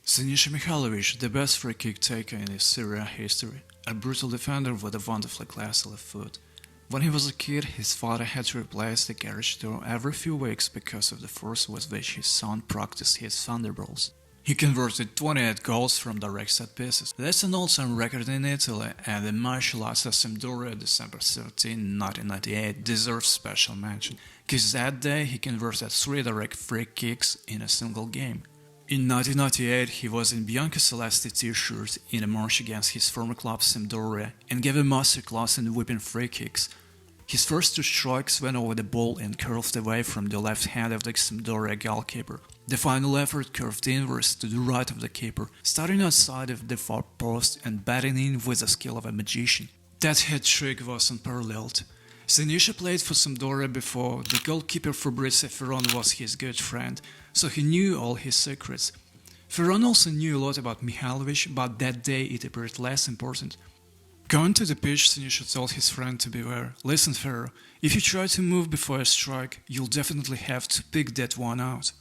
Sinisa Mihajlovic, the best free kick taker in his Serie A history, a brutal defender with a wonderfully classy left foot. When he was a kid, his father had to replace the garage door every few weeks because of the force with which his son practiced his thunderbolts. He converted 28 goals from direct set pieces. That's an all-time record in Italy, and the match lost to Sampdoria December 13, 1998 deserves special mention, because that day he converted 3 direct free kicks in a single game. In 1998, he was in Bianca Celeste t-shirt in a match against his former club Sampdoria and gave a masterclass in whipping free kicks. His first 2 strikes went over the ball and curved away from the left hand of the Sampdoria goalkeeper. The final effort curved inwards to the right of the keeper, starting outside of the far post and batting in with the skill of a magician. That hat trick was unparalleled. Sinisa played for Sampdoria before. The goalkeeper Fabrizio Ferron was his good friend, so he knew all his secrets. Ferron also knew a lot about Mihajlovic, but that day it appeared less important. Going to the pitch, Sinisa told his friend to beware. Listen, Ferro, if you try to move before a strike, you'll definitely have to pick that one out.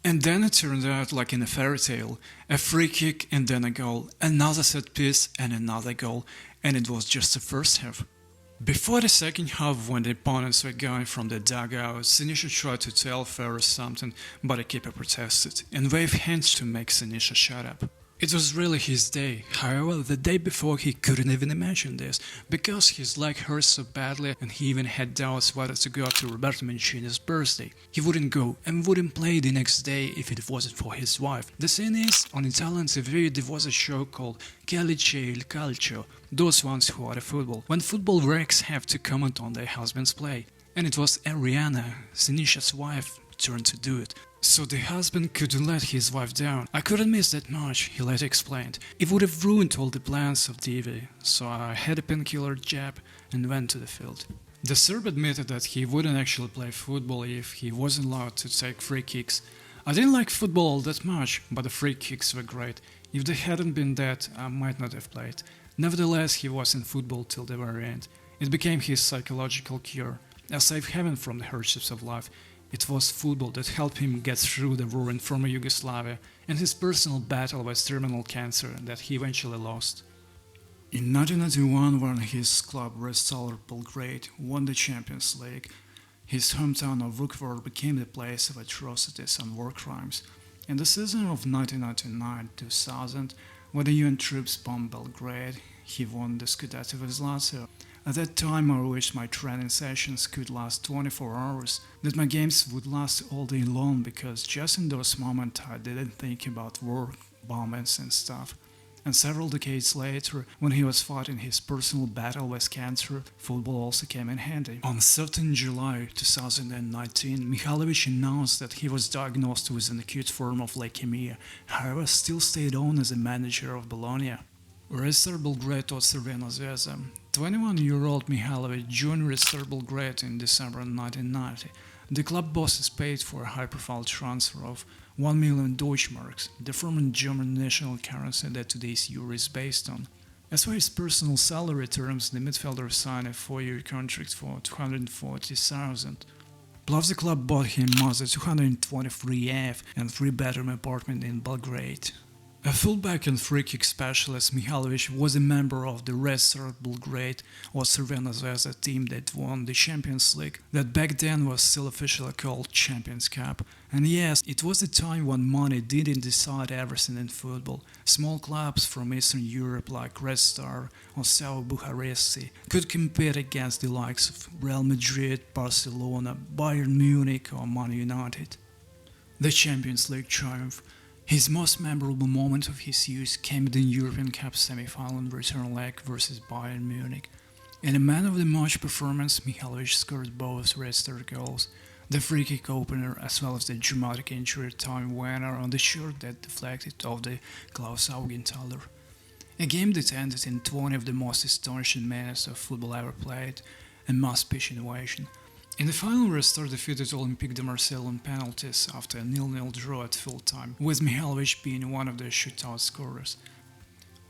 And then it turned out like in a fairy tale, a free kick and then a goal, another set piece and another goal, and it was just the first half. Before the second half, when the opponents were going from the dugout, Sinisa tried to tell Ferro something, but the keeper protested and waved hands to make Sinisa shut up. It was really his day. However, the day before he couldn't even imagine this, because his leg hurt so badly and he even had doubts whether to go to Roberto Mancini's birthday. He wouldn't go and wouldn't play the next day if it wasn't for his wife. The thing is, on Italian TV there was a show called il Calcio, those ones who are the football, when football wrecks have to comment on their husband's play. And it was Ariana, Sinisa's wife, turn to do it. So the husband couldn't let his wife down. I couldn't miss that much, he later explained. It would have ruined all the plans of TV, so I had a painkiller jab and went to the field. The Serb admitted that he wouldn't actually play football if he wasn't allowed to take free kicks. I didn't like football all that much, but the free kicks were great. If they hadn't been that, I might not have played. Nevertheless, he was in football till the very end. It became his psychological cure, a safe haven from the hardships of life. It was football that helped him get through the war in former Yugoslavia and his personal battle with terminal cancer that he eventually lost. In 1991, when his club Red Star Belgrade won the Champions League, his hometown of Vukovar became the place of atrocities and war crimes. In the season of 1999-2000, when the UN troops bombed Belgrade, he won the Scudetto with Lazio. At that time I wished my training sessions could last 24 hours, that my games would last all day long, because just in those moments I didn't think about war, bombings and stuff. And several decades later, when he was fighting his personal battle with cancer, football also came in handy. On 13 July 2019, Mihajlovic announced that he was diagnosed with an acute form of leukemia, however still stayed on as a manager of Bologna. Red Star Belgrade taught Serbian Zvezda. 21-year-old Mihajlovic joined Red Star Belgrade in December 1990. The club bosses paid for a high-profile transfer of 1 million Deutschmarks, the former German national currency that today's euro is based on. As for his personal salary terms, the midfielder signed a 4-year contract for 240,000. Plus the club bought him Mazda 223F and 3-bedroom apartment in Belgrade. A fullback and free-kick specialist, Mihajlovic was a member of the Red Star Belgrade or Serbian Zvezda team that won the Champions League, that back then was still officially called Champions Cup. And yes, it was a time when money didn't decide everything in football. Small clubs from Eastern Europe like Red Star or Steaua Bucharest could compete against the likes of Real Madrid, Barcelona, Bayern Munich or Man United. The Champions League triumph. His most memorable moment of his youth came in the European Cup semi-final return leg versus Bayern Munich. In a man of the match performance, Mihajlovic scored both Red Star goals, the free-kick opener as well as the dramatic injury time winner on the shot that deflected off the Klaus Augenthaler. A game that ended in 20 of the most astonishing minutes of football ever played, a must-pitch innovation. In the final, Red Star defeated Olympique de Marseille on penalties after a 0-0 draw at full-time, with Mihajlovic being one of the shootout scorers.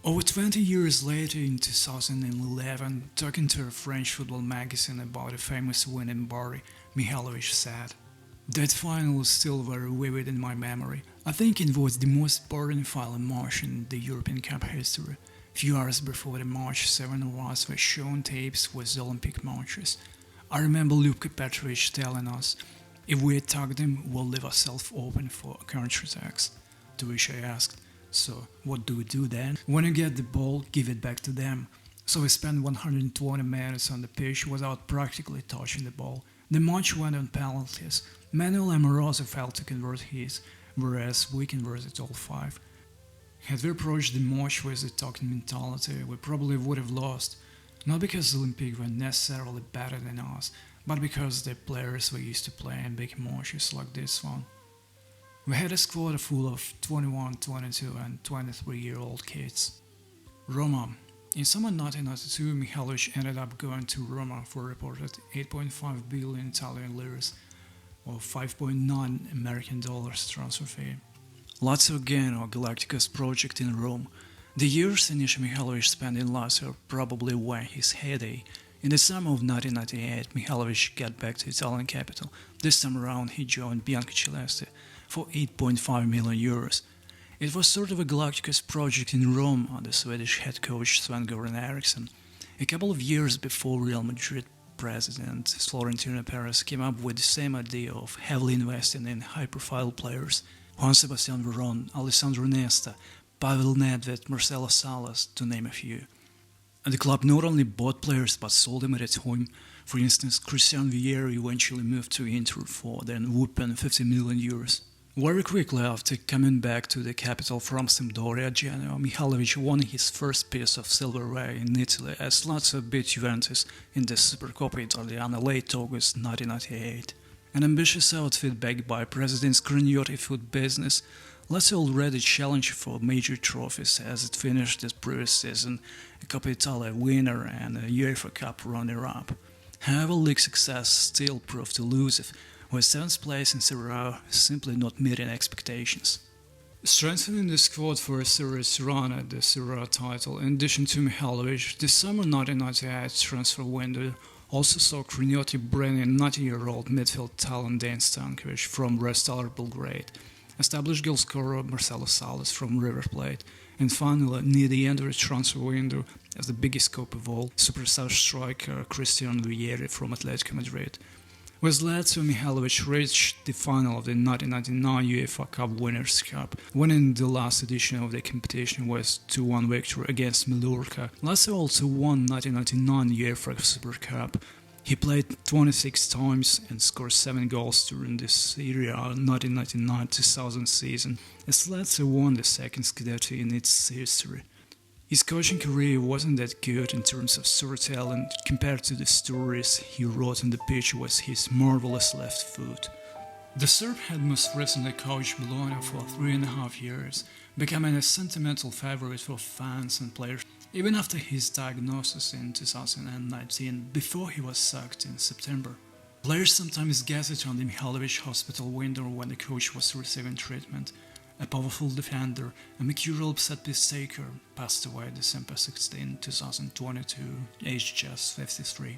Over 20 years later, in 2011, talking to a French football magazine about a famous win in Bari, Mihajlovic said, That final is still very vivid in my memory. I think it was the most boring final match in the European Cup history. Few hours before the match, 7 of us were shown tapes with Olympic matches. I remember Luka Petrovic telling us, if we attack them, we'll leave ourselves open for counterattacks. To which I asked, so what do we do then? When you get the ball, give it back to them. So we spent 120 minutes on the pitch without practically touching the ball. The match went on penalties. Manuel Amoroso failed to convert his, whereas we converted all 5. Had we approached the match with a attacking mentality, we probably would have lost. Not because Olympic were necessarily better than us, but because the players were used to playing big matches like this one. We had a squad full of 21, 22 and 23-year-old kids. Roma. In summer 1992, Mihajlovic ended up going to Roma for a reported 8.5 billion Italian liras, or $5.9 American transfer fee. Lazio again, or Galacticos project in Rome. The years Sinisa Mihajlovic spent in Lazio probably were his heyday. In the summer of 1998, Mihajlovic got back to Italian capital. This time around, he joined Biancoceleste for 8.5 million euros. It was sort of a Galacticos project in Rome under Swedish head coach Sven-Göran Eriksson. A couple of years before Real Madrid president Florentino Perez came up with the same idea of heavily investing in high-profile players: Juan Sebastian Veron, Alessandro Nesta, Pavel Nedved, Marcelo Salas, to name a few. And the club not only bought players but sold them at a time. For instance, Cristian Vieri eventually moved to Inter for then whooping 50 million euros. Very quickly after coming back to the capital from Sampdoria, Genoa, Mihajlovic won his first piece of silverware in Italy as Lazio beat Juventus in the Supercoppa Italiana late August 1998. An ambitious outfit backed by President Scrignotti food business, Lazio already challenged for major trophies as it finished the previous season a Coppa Italia winner and a UEFA Cup runner-up. However, league success still proved elusive, with 7th place in Serie A simply not meeting expectations. Strengthening the squad for a serious run at the Serie A title, in addition to Mihajlovic, the summer 1998 transfer window also saw Scrignotti bring in 19-year-old midfield talent Dejan Stankovic from Red Star Belgrade, established goalscorer Marcelo Salas from River Plate, and finally, near the end of the transfer window, as the biggest scope of all, superstar striker Cristian Vieri from Atletico Madrid. With Lazio, Mihajlovic reached the final of the 1999 UEFA Cup Winners' Cup, winning the last edition of the competition with 2-1 victory against Mallorca. Lazio also won 1999 UEFA Super Cup. He played 26 times and scored 7 goals during the Serie A 1999-2000 season, as Lazio won the second Scudetto in its history. His coaching career wasn't that good in terms of storytelling compared to the stories he wrote on the pitch with his marvelous left foot. The Serb had most recently coached Bologna for 3.5 years, becoming a sentimental favorite for fans and players, even after his diagnosis in 2019, before he was sacked in September. Players sometimes gathered on the Mihajlovic hospital window when the coach was receiving treatment. A powerful defender, a mercurial set-piece taker, passed away December 16, 2022, aged just 53.